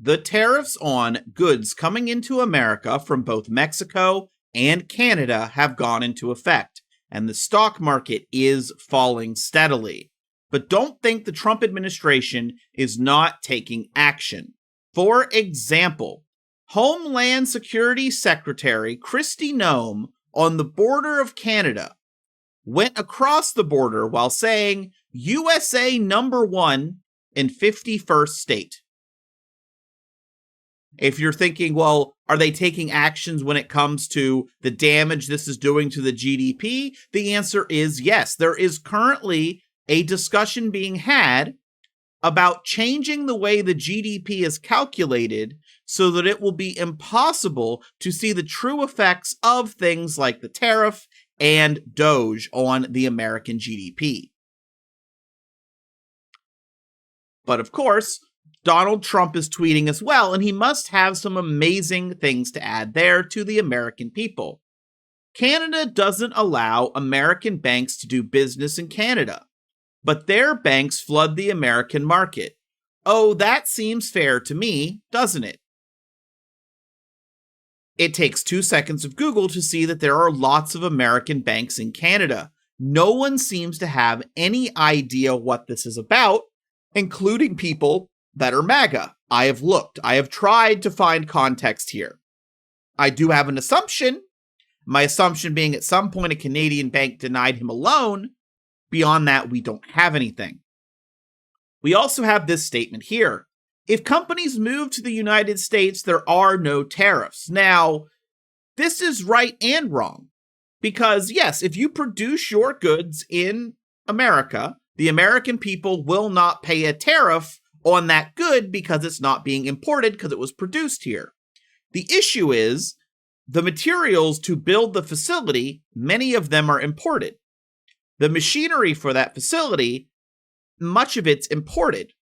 The tariffs on goods coming into America from both Mexico and Canada have gone into effect, and the stock market is falling steadily. But don't think the Trump administration is not taking action. For example, Homeland Security Secretary Kristi Noem on the border of Canada went across the border while saying USA #1 in 51st state. If you're thinking, well, are they taking actions when it comes to the damage this is doing to the GDP? The answer is yes. There is currently a discussion being had about changing the way the GDP is calculated so that it will be impossible to see the true effects of things like the tariff and DOGE on the American GDP. But of course, Donald Trump is tweeting as well, and he must have some amazing things to add there to the American people. Canada doesn't allow American banks to do business in Canada, but their banks flood the American market. Oh, that seems fair to me, doesn't it? It takes 2 seconds of Google to see that there are lots of American banks in Canada. No one seems to have any idea what this is about, including people that are MAGA. I have looked. I have tried to find context here. I do have an assumption. My assumption being at some point a Canadian bank denied him a loan. Beyond that, we don't have anything. We also have this statement here. If companies move to the United States, there are no tariffs. Now, this is right and wrong. Because yes, if you produce your goods in America, the American people will not pay a tariff on that good because it's not being imported because it was produced here. The issue is the materials to build the facility, many of them are imported. The machinery for that facility, much of it's imported.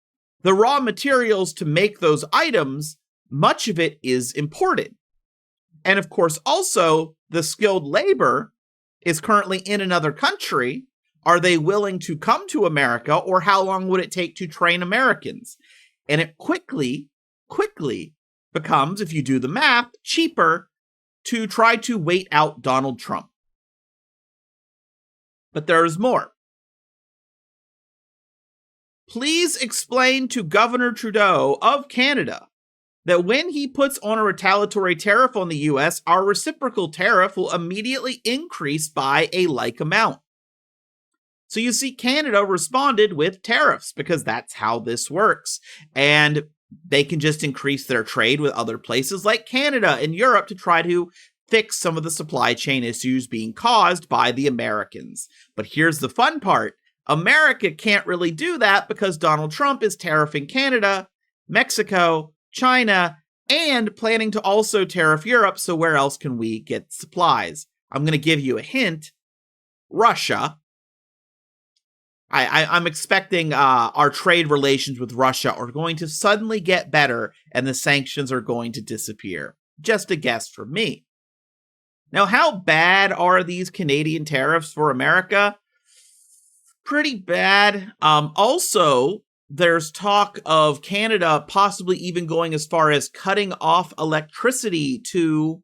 The raw materials to make those items, much of it is imported. And of course, also, the skilled labor is currently in another country. Are they willing to come to America, or how long would it take to train Americans? And it quickly becomes, if you do the math, cheaper to try to wait out Donald Trump. But there is more. Please explain to Governor Trudeau of Canada that when he puts on a retaliatory tariff on the US, our reciprocal tariff will immediately increase by a like amount. So you see, Canada responded with tariffs because that's how this works. And they can just increase their trade with other places like Canada and Europe to try to fix some of the supply chain issues being caused by the Americans. But here's the fun part. America can't really do that because Donald Trump is tariffing Canada, Mexico, China, and planning to also tariff Europe, so where else can we get supplies? I'm going to give you a hint. Russia. I'm expecting our trade relations with Russia are going to suddenly get better and the sanctions are going to disappear. Just a guess from me. Now, how bad are these Canadian tariffs for America? Pretty bad. Also, there's talk of Canada possibly even going as far as cutting off electricity to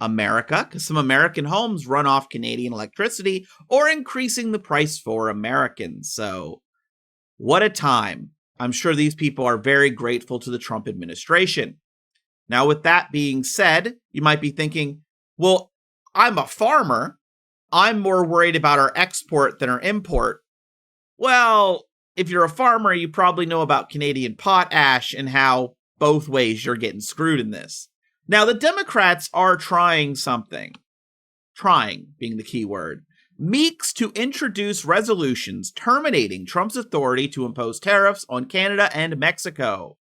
America, because some American homes run off Canadian electricity, or increasing the price for Americans. So, what a time. I'm sure these people are very grateful to the Trump administration. Now, with that being said, you might be thinking, well, I'm a farmer. I'm more worried about our export than our import. Well, if you're a farmer, you probably know about Canadian potash and how both ways you're getting screwed in this. Now, the Democrats are trying something. Trying being the key word. Meeks to introduce resolutions terminating Trump's authority to impose tariffs on Canada and Mexico.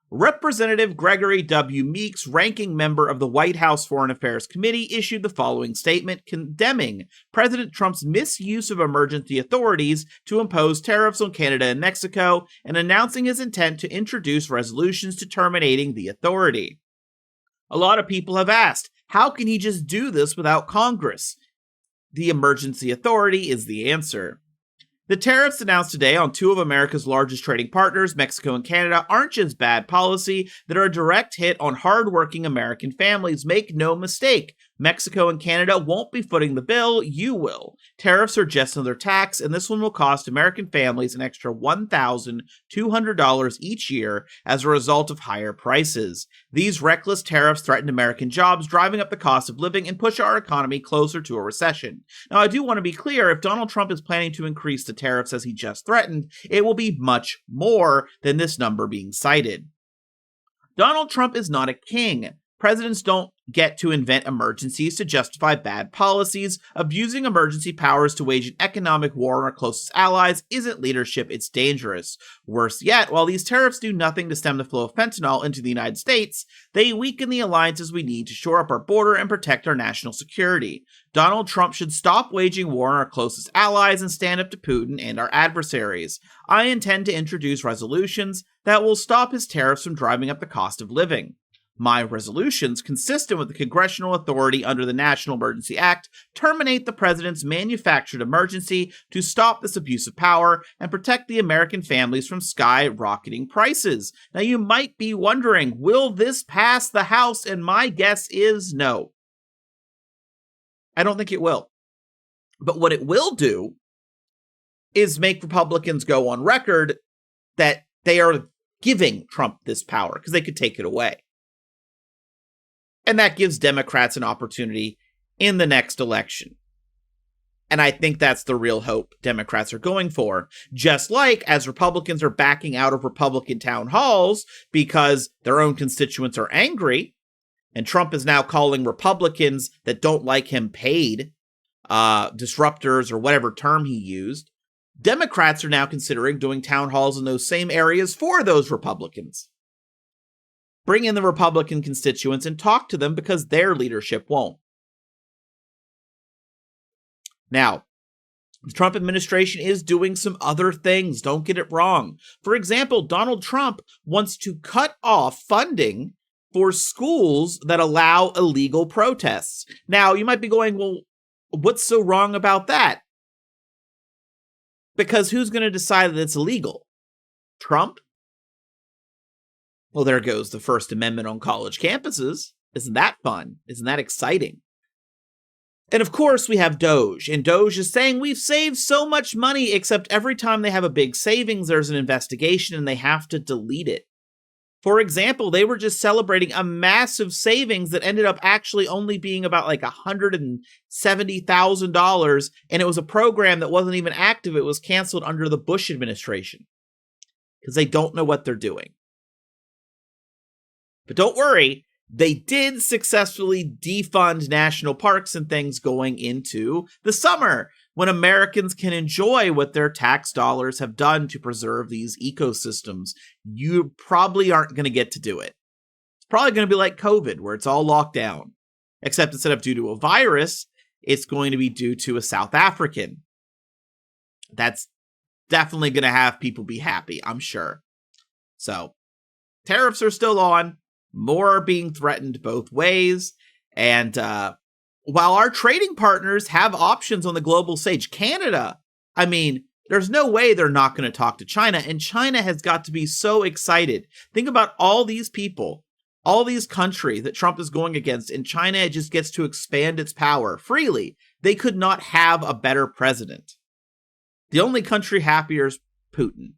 Representative Gregory W. Meeks, ranking member of the White House Foreign Affairs Committee, issued the following statement condemning President Trump's misuse of emergency authorities to impose tariffs on Canada and Mexico and announcing his intent to introduce resolutions to terminating the authority. A lot of people have asked, how can he just do this without Congress? The emergency authority is the answer. The tariffs announced today on two of America's largest trading partners, Mexico and Canada, aren't just bad policy, they're a direct hit on hardworking American families. Make no mistake, Mexico and Canada won't be footing the bill, you will. Tariffs are just another tax, and this one will cost American families an extra $1,200 each year as a result of higher prices. These reckless tariffs threaten American jobs, driving up the cost of living and push our economy closer to a recession. Now, I do want to be clear, if Donald Trump is planning to increase the tariffs as he just threatened, it will be much more than this number being cited. Donald Trump is not a king. Presidents don't get to invent emergencies to justify bad policies. Abusing emergency powers to wage an economic war on our closest allies isn't leadership, it's dangerous. Worse yet, while these tariffs do nothing to stem the flow of fentanyl into the United States, they weaken the alliances we need to shore up our border and protect our national security. Donald Trump should stop waging war on our closest allies and stand up to Putin and our adversaries. I intend to introduce resolutions that will stop his tariffs from driving up the cost of living. My resolutions, consistent with the congressional authority under the National Emergency Act, terminate the president's manufactured emergency to stop this abuse of power and protect the American families from skyrocketing prices. Now, you might be wondering, will this pass the House? And my guess is no. I don't think it will. But what it will do is make Republicans go on record that they are giving Trump this power because they could take it away. And that gives Democrats an opportunity in the next election. And I think that's the real hope Democrats are going for. Just like as Republicans are backing out of Republican town halls because their own constituents are angry, and Trump is now calling Republicans that don't like him paid disruptors or whatever term he used, Democrats are now considering doing town halls in those same areas for those Republicans. Bring in the Republican constituents and talk to them because their leadership won't. Now, the Trump administration is doing some other things. Don't get it wrong. For example, Donald Trump wants to cut off funding for schools that allow illegal protests. Now, you might be going, well, what's so wrong about that? Because who's going to decide that it's illegal? Trump? Well, there goes the First Amendment on college campuses. Isn't that fun? Isn't that exciting? And of course, we have Doge, and Doge is saying we've saved so much money, except every time they have a big savings, there's an investigation and they have to delete it. For example, they were just celebrating a massive savings that ended up actually only being about like $170,000, and it was a program that wasn't even active. It was canceled under the Bush administration because they don't know what they're doing. But don't worry, they did successfully defund national parks and things going into the summer, when Americans can enjoy what their tax dollars have done to preserve these ecosystems. You probably aren't going to get to do it. It's probably going to be like COVID, where it's all locked down. Except instead of due to a virus, it's going to be due to a South African. That's definitely going to have people be happy, I'm sure. So, tariffs are still on. More are being threatened both ways. And while our trading partners have options on the global stage, Canada, I mean, there's no way they're not going to talk to China. And China has got to be so excited. Think about all these people, all these countries that Trump is going against, and China just gets to expand its power freely. They could not have a better president. The only country happier is Putin,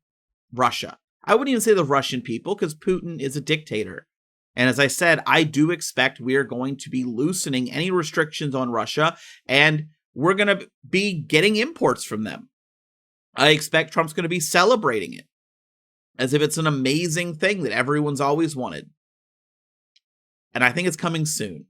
Russia. I wouldn't even say the Russian people, because Putin is a dictator. And as I said, I do expect we are going to be loosening any restrictions on Russia, and we're going to be getting imports from them. I expect Trump's going to be celebrating it as if it's an amazing thing that everyone's always wanted. And I think it's coming soon.